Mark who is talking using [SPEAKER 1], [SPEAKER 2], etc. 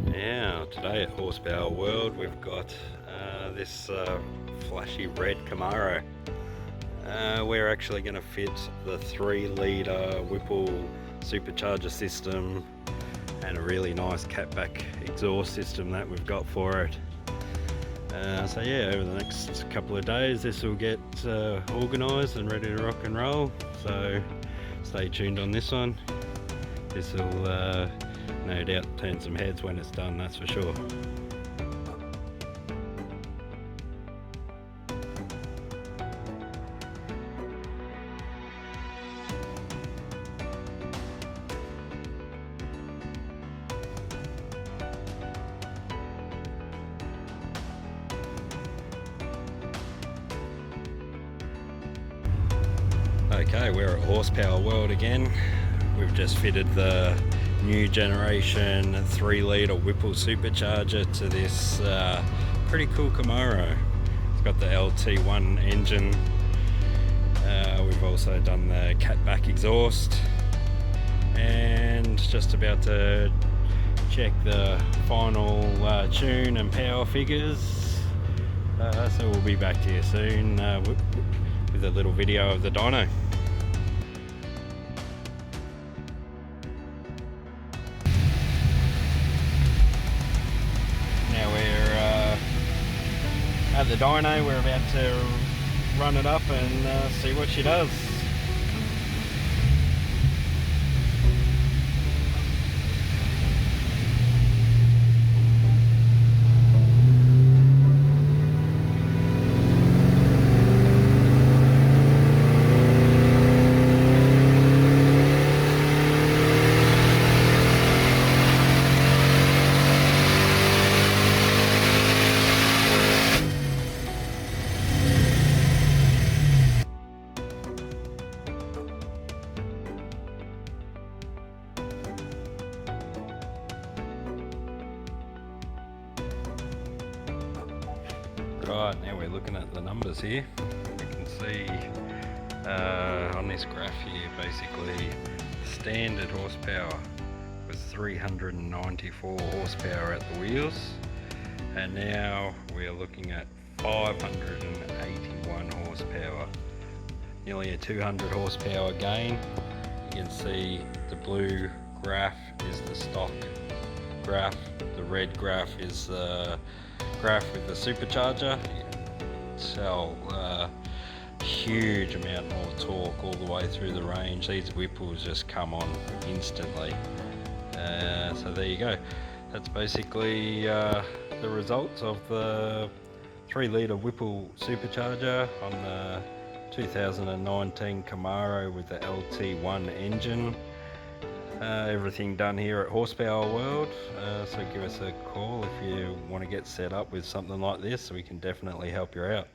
[SPEAKER 1] Now, today at Horsepower World, we've got this flashy red Camaro. We're actually going to fit the 3.0ltr Whipple Supercharger system and a really nice catback exhaust system that we've got for it. So yeah, over the next couple of days this will get organised and ready to rock and roll, so stay tuned on this one. This will no doubt turn some heads when it's done, that's for sure. Okay, we're at Horsepower World again. We've just fitted the new generation 3.0ltr Whipple Supercharger to this pretty cool Camaro. It's got the LT1 engine. We've also done the catback exhaust, and just about to check the final tune and power figures. So we'll be back to you soon with a little video of the dyno. At the dyno, we're about to run it up and see what she does. Right, now we're looking at the numbers here. We can see on this graph here, basically standard horsepower was 394 horsepower at the wheels, and now we're looking at 581 horsepower, nearly a 200 horsepower gain. You can see the blue graph is the stock graph, the red graph is the graph with the supercharger. You can tell huge amount more torque all the way through the range. These Whipples just come on instantly. So there you go. That's basically the results of the 3.0ltr Whipple Supercharger on the 2019 Camaro with the LT1 engine. Everything done here at Horsepower World, so give us a call if you want to get set up with something like this. We can definitely help you out.